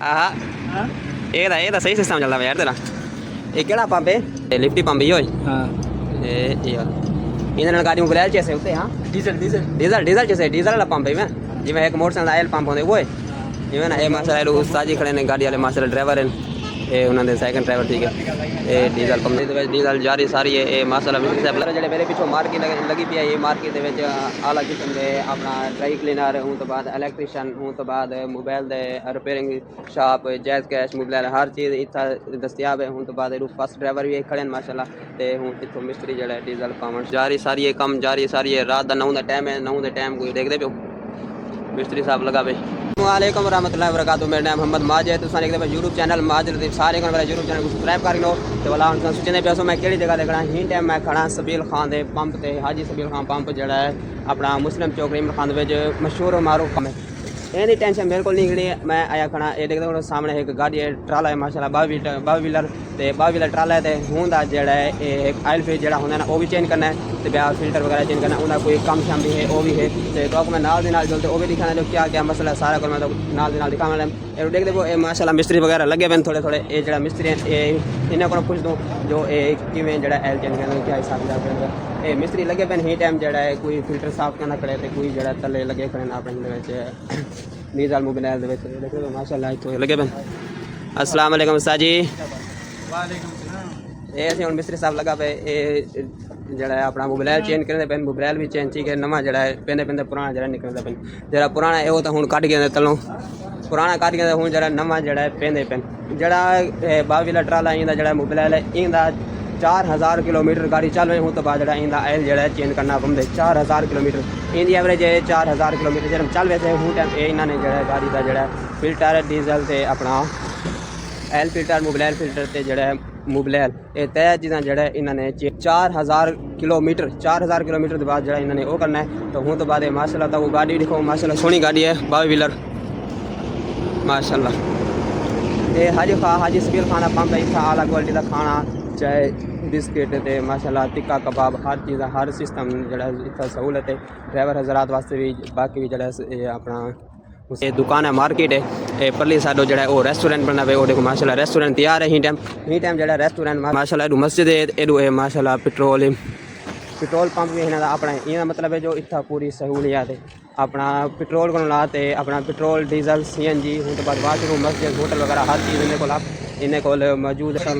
हाँ ये तो सही सिस्टम चलता है यार तेरा। ये केड़ा पंप है? लिफ्टी पंप ही होए। हाँ ये यार इन्हें गाड़ी मोबाइल चैसे होते हैं। हाँ डीजल डीजल डीजल चैसे डीजल वाला पंप है मैं जिमें एक मोटरसाइकिल आयल पंप होते वो है जिमें ना ये माशाल्लाह उस्ताद जी खड़े ने गाड़ी वाले माशाल्लाह ड्राइवर हैं ये उन्होंने सेकंड ड्राइवर ठीक है ये डीजल पंप डीजल जारी सारी है ये माशाल्लाह मिस्टर साहब जो मेरे पिछों मार्केट लगी पी है ये मार्केट आला किस्म के अपना ड्राई क्लीनर हूँ तो बाद इलैक्ट्रीशियन हूँ तो बाद मोबाइल दे repairing shop Jazz cash mobile हर चीज़ इतना दस्तियाब है हूँ तो बाद फर्स्ट ड्राइवर भी खड़े हैं माशाल्लाह ते हूँ इतों मिस्त्री जो डीजल पावन जारी सारी है कम जारी सारी है रात का 9 का टाइम है 9 के टाइम कोई देखते पे मिस्त्री साहब लगा पे वालेकुम रहमतुल्लाहि व बरकातहू मेरा नाम मोहम्मद माजिद तुम एक यूट्यूब चैनल माजिद सारे को मेरा यूट्यूब चैनल को सब्सक्राइब कर लो तो वाला सोचने पैसों मैं केड़ी जगह देखना ही टाइम मैं खड़ा सबील खान दे पंप ते हाजी सबील खान पंप जड़ा है अपना मुस्लिम चौक इमरान खान दे मशहूर मारूफ पंप है एनी टेंशन मेरे को निकली मैं आया खड़ा ये देखते हो सामने एक गाड़ी है ट्राला है माशाल्लाह 22 व्हीलर ते 22 व्हीलर ट्राला है ते हुंदा जेड़ा है एक ऑयल फिल्टर जेड़ा होंदा ना वो भी चेंज करना है ते ब्याह फिल्टर वगैरह चेंज करना उनका कोई काम शाम भी है वो भी है ते तो मैं नाल दे नाल चलते वो भी दिखाना जो क्या क्या मसला सारा को मैं तो नाल दे नाल दिखाने वाला ये देखते वो माशाल्लाह मिस्त्री वगैरह लगे हुए थोड़े थोड़े ये जेड़ा मिस्त्री है इन्हें को पूछ दूँ जो किवें जेड़ा ऑयल चेंज करना क्या हिसाब किताब है ये मिस्त्री लगे पे ही टाइम जड़ा है कोई फिल्टर साफ करना खड़े थे कोई जड़ा तले लगे खड़े अपने डीजल मोबाइल देखो माशाल्लाह तो लगे पे अस्सलाम वालेकुम उस्ताद जी वालेकुम सलाम ये असीं हुण मिस्त्री साहब लगा पे ये जड़ा है अपना मोबाइल चेंज करने पे मोबाइल भी चेंज ठीक है नवा जड़ा है पेंदे पेंदे पुराना जड़ा निकलदा पे जड़ा पुराना है वो तो हुण कट गया तलों पुराना कट गया हुण जड़ा नवा जड़ा है पेंदे पे जड़ा 22 व्हीलर ट्राला इंदा जड़ा मोबाइल है इंदा 4000 किलोमीटर गाड़ी चल रही हूँ तो बाद जड़ा इंदा ऑयल जड़ा चेंज करना पौंदा 4000 किलोमीटर इंदी एवरेज है 4000 किलोमीटर जब चल वैसे हूँ टाइम ये इन्होंने जड़ा गाड़ी का जड़ा फिल्टर डीजल से अपना ऑयल फिल्टर मोबाइल फिल्टर से जड़ा मोबाइल ये तय चीज़ा जड़ा इन्होंने 4000 किलोमीटर के बाद जड़ा इन्होंने वो करना है तो हूँ तो बाद माशाल्लाह तो वो गाड़ी देखो माशाल्लाह सोहनी गाड़ी है 22 व्हीलर माशाल्लाह ये हाजी सबील खाना पंप है इतना आला क्वालिटी का खाना चाहे बिस्किट थे माशाल्लाह टिक्का कबाब हर चीज़ हर सिस्टम जड़ा इतना सहूलत है ड्राइवर हजरात वास्ते भी बाकी भी जड़ा अपना ये दुकान है मार्केट है ये परली साइड जड़ा वो रेस्टोरेंट बना पे वो देखो माशाल्लाह रेस्टोरेंट तैयार है ही टाइम जड़ा रेस्टोरेंट माशाल्लाह एडू मस्जिद है एडू है माशाल्लाह पेट्रोल पंप भी है अपना ये मतलब है जो इतना पूरी सहूलियत है अपना पेट्रोल को लाते अपना पेट्रोल डीजल CNG हूँ तो बाद वाशरूम मस्जिद होटल वगैरह हर चीज़ इन्हें को मौजूद है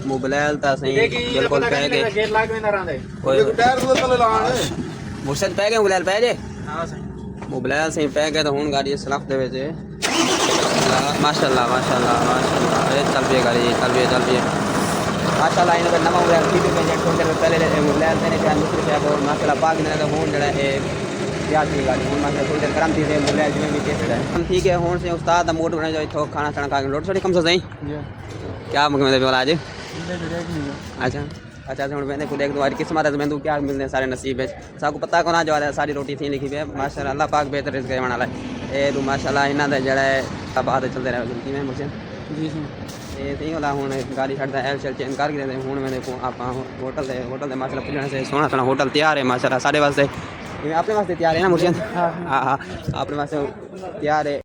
मोबाइल तो सही बिल्कुल पै गए मुर्शद पै गए मोबाइल पै जे मोबाइल सही पै गए तो हूँ गाड़ी सलफ दे माशाल्लाह माशाल्लाह माशाल्लाह चल पे गाड़ी चल पे माशाल्लाह इन्हें नवा मोबाइल ठीक है थोड़ी देर पहले मोबाइल देने के दूसरे से माशाल्लाह पाक ने तो हूँ जड़ा है क्या थी गाड़ी हूँ माशाल्लाह थोड़ी देर गरम थी मोबाइल जिमें भी टेस्ट है ठीक है हूँ से उस्ताद मोट बना जो इतो खाना खाना खा रोटी थोड़ी कम से सही क्या मंगे बोला आज अच्छा अच्छा हूँ मैंने खुद एक दो बार किस्मत है मैं क्या मिलते हैं सारे नसीब है सबको पता को ना जो है सारी रोटी थी लिखी है माशाल्लाह अल्लाह पाक बेहतर रिज़्क़ देने वाला है ये तो माशाल्लाह इन्हों का जड़ा है बात चलते रहे जिंदगी में मुझे जी ये थी वाला हूँ गाड़ी छड़ता एल शल चेंज कर गए हूँ मैंने आप होटल से माशाल्लाह पुजने से सोना सोना होटल तैयार है माशाल्लाह साढ़े वास्ते अपने वास्ते तैयार है ना मुझे हाँ हाँ अपने वास्ते तैयार है।